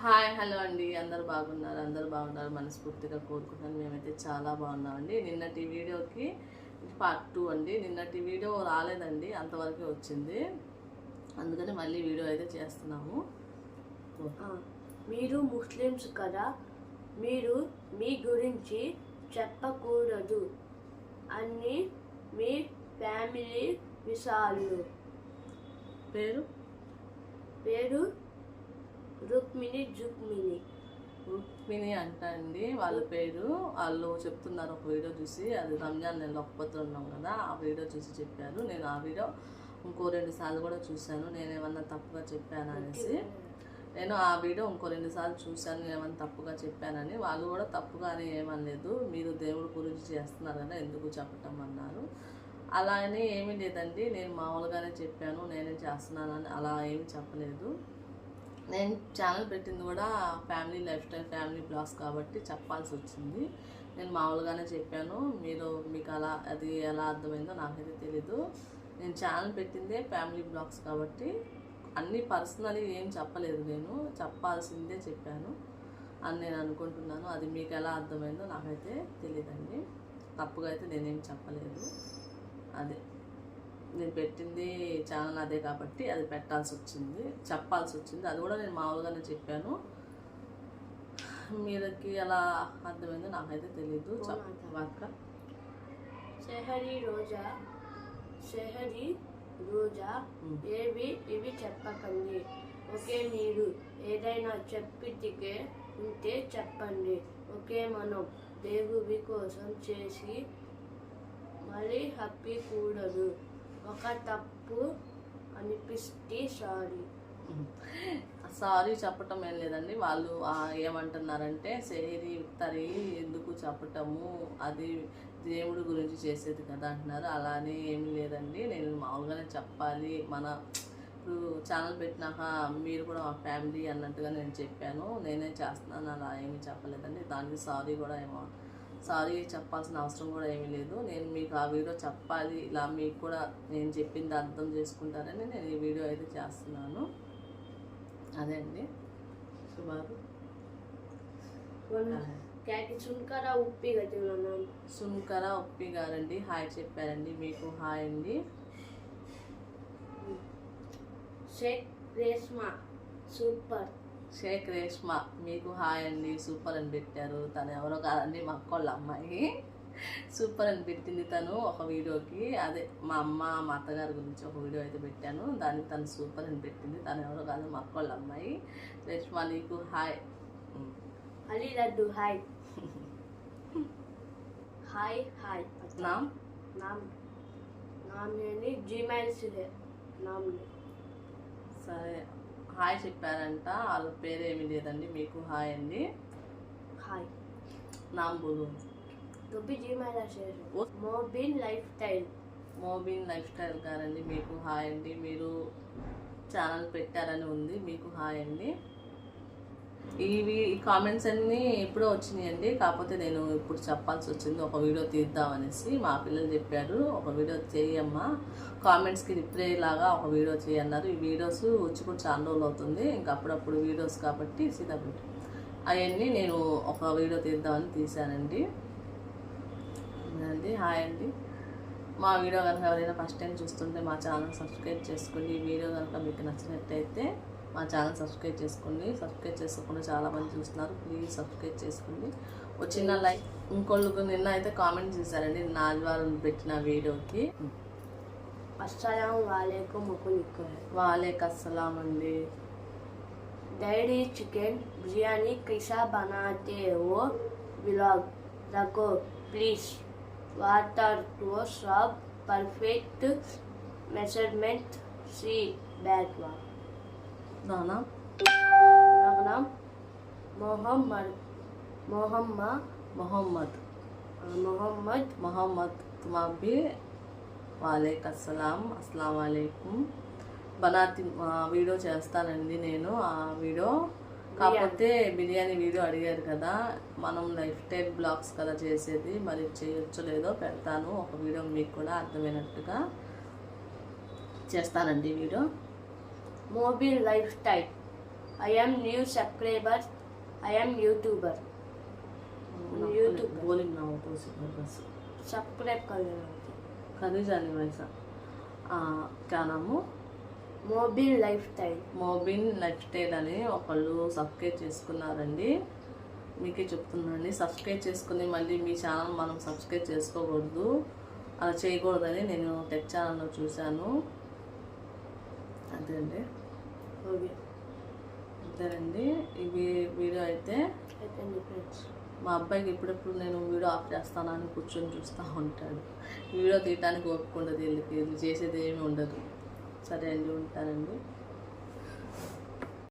Hi hello అండి, అందరు బాగున్నారు మనస్ఫూర్తిగా కోరుకుంటున్నాను. మేమైతే చాలా బాగున్నామండి. నిన్నటి వీడియోకి పార్ట్ 2 అండి. నిన్నటి వీడియో రాలేదండి, అంతవరకే వచ్చింది. అందుకని మళ్ళీ వీడియో అయితే చేస్తున్నాము. మీరు ముస్లిమ్స్ కదా, మీరు మీ గురించి చెప్పకూడదు అన్ని మీ ఫ్యామిలీ విషయాలు. పేరు రుక్మిణి అంటండి వాళ్ళ పేరు. వాళ్ళు చెప్తున్నారు ఒక వీడియో చూసి, అది రంజాన్ నెలలో ఒక్కపొద్దు ఉన్నాం కదా, ఆ వీడియో చూసి చెప్పారు. నేను ఆ వీడియో ఇంకో 2 సార్లు కూడా చూశాను. నేను ఏమన్నా తప్పుగా చెప్పాను అనేసి నేను ఆ వీడియో ఇంకో 2 సార్లు చూశాను. ఏమన్నా తప్పుగా చెప్పానని. వాళ్ళు కూడా తప్పుగానే ఏమనలేదు. మీరు దేవుడి గురించి చేస్తున్నారు కదా, ఎందుకు చెప్పటం అన్నారు. అలా అని ఏమీ లేదండి, నేను మామూలుగానే చెప్పాను, నేనే చేస్తున్నానని అలా ఏమీ చెప్పలేదు. నేను ఛానల్ పెట్టింది కూడా family lifestyle family blogs కాబట్టి చెప్పాల్సి వచ్చింది. నేను మామూలుగానే చెప్పాను. మీకు అది ఎలా అర్థమైందో నాకైతే తెలీదు. నేను ఛానల్ పెట్టిందే ఫ్యామిలీ బ్లాగ్స్ కాబట్టి అన్నీ పర్సనలీ ఏం చెప్పలేదు. నేను చెప్పాల్సిందే చెప్పాను అని నేను అనుకుంటున్నాను. అది మీకు ఎలా అర్థమైందో నాకైతే తెలియదండి. తప్పుగా అయితే నేనేం చెప్పలేదు. అదే నేను పెట్టింది ఛానల్ అదే కాబట్టి అది చెప్పాల్సి వచ్చింది. అది కూడా నేను మామూలుగానే చెప్పాను. మీరకి ఎలా అర్థమైందో నాకైతే తెలీదు. షహరీ రోజా ఇవి చెప్పకండి, ఓకే? మీరు ఏదైనా చెప్పితికే ఉంటే చెప్పండి, ఓకే? మనం దేవుడి కోసం చేసి మళ్ళీ హ్యాపీ కూడదు. ఒక తప్పు అనిపిస్తే సారీ చెప్పటం ఏం లేదండి. వాళ్ళు ఏమంటున్నారంటే సెహరీ ఇఫ్తారీ ఎందుకు చెప్పటము, అది దేవుడి గురించి చేసేది కదా అంటున్నారు. అలానే ఏమి లేదండి, నేను మామూలుగానే చెప్పాలి. ఇప్పుడు ఛానల్ పెట్టినాక మీరు కూడా మా ఫ్యామిలీ అన్నట్టుగా నేను చెప్పాను. నేనే చేస్తున్నాను, అలా ఏమీ చెప్పలేదండి. దానికి సారీ చెప్పాల్సిన అవసరం కూడా ఏమీ లేదు. నేను మీకు ఆ వీడియో చెప్పాలి, ఇలా మీకు కూడా నేను చెప్పింది అర్థం చేసుకుంటారని నేను ఈ వీడియో అయితే చేస్తున్నాను. అదే అండి. సుమారు సున్కర ఉప్పి గారండి హాయ్ చెప్పారండి. మీకు హాయ్ అండి. షేక్ రేష్మా మీకు హాయ్ అండి. సూపర్ అని పెట్టారు. తను ఎవరో కాదండి, మా అక్కోళ్ళ అమ్మాయి. సూపర్ అని పెట్టింది తను ఒక వీడియోకి. అదే మా అత్తగారి గురించి ఒక వీడియో అయితే పెట్టాను, దానికి తను సూపర్ అని పెట్టింది. తను ఎవరో కాదు, మా అక్కోళ్ళ అమ్మాయి. రేష్మా నీకు hi. Ali laddu hi. Hi hi. సరే హాయ్ చెప్పారంట. వాళ్ళ పేరేమీ లేదండి. మీకు హాయ్ అండి. హాయ్ నామ్ బోలు. మోబిన్ లైఫ్ స్టైల్ గారండి మీకు హాయ్ అండి. మీరు ఛానల్ పెట్టారని ఉంది, మీకు హాయ్ అండి. ఈ కామెంట్స్ అన్నీ ఎప్పుడో వచ్చినాయండి, కాకపోతే నేను ఇప్పుడు చెప్పాల్సి వచ్చింది. ఒక వీడియో తీద్దామనేసి మా పిల్లలు చెప్పారు, ఒక వీడియో చేయమ్మా, కామెంట్స్కి రిప్లై లాగా ఒక వీడియో చేయన్నారు. ఈ వీడియోస్ వచ్చి కూడా చాలా రోజులు అవుతుంది, ఇంకా అప్పుడప్పుడు వీడియోస్ కాబట్టి సీతాపెట్టి అవన్నీ నేను ఒక వీడియో తీద్దామని తీశానండి. అండి హాయ్ అండి. మా వీడియో కనుక ఎవరైనా ఫస్ట్ టైం చూస్తుంటే మా ఛానల్ సబ్స్క్రైబ్ చేసుకోండి. ఈ వీడియో కనుక మీకు నచ్చినట్టయితే మా ఛానల్ సబ్స్క్రైబ్ చేసుకోండి. సబ్స్క్రైబ్ చేసుకోకుండా చాలామంది చూస్తున్నారు, ప్లీజ్ సబ్స్క్రైబ్ చేసుకోండి. వచ్చిన లైక్ ఇంకొకళ్ళు నిన్న అయితే కామెంట్ చేశారండి నాలుగు పెట్టిన వీడియోకి. అస్సలాము వాలేకుం. వాలేకుం అస్సలాం అండి. डैडी चिकन बिरयानी कैसा बनाते हो व्लॉग रखो प्लीज. वाटर तो सब परफेक्ट मेजरमेंट सी बैक वा. नाम मोहम्मद तुम भी वालेकुम अस्सलाम अस्सलाम वालेकुम. బనాతి వీడియో చేస్తానండి నేను. ఆ వీడియో కాకపోతే బిర్యానీ వీడియో అడిగారు కదా, మనం లైఫ్ స్టైల్ బ్లాగ్స్ కదా చేసేది, మరి చేయొచ్చో లేదో పెడతాను ఒక వీడియో, మీకు కూడా అర్థమైనట్టుగా చేస్తానండి video. Mobin life style I am new subscriber. I am YouTuber. YouTube bowling ना हो बस सब्सक्राइब कर लेना कभी जाने वैसा क्या नाम मोबिल లైఫ్ స్టైల్ మోబిన్ లైఫ్ స్టైల్ అని ఒకళ్ళు సబ్స్క్రైబ్ చేసుకున్నారండి. మీకే చెప్తున్నానండి, సబ్స్క్రైబ్ చేసుకుని మళ్ళీ మీ ఛానల్ మనం సబ్స్క్రైబ్ చేసుకోకూడదు, అలా చేయకూడదని నేను టెక్ ఛానల్లో చూశాను. అంతేండి, ఓకే అంతేనండి. ఇవి వీడియో అయితే అయిపోయింది ఫ్రెండ్స్. మా అబ్బాయికి ఎప్పుడెప్పుడు నేను వీడియో ఆఫ్ చేస్తానని కూర్చొని చూస్తూ ఉంటాడు. వీడియో తీయటానికి ఓపిక ఉండదు, వీళ్ళకి చేసేది ఏమీ ఉండదు. సరే అండి, ఉంటానండి.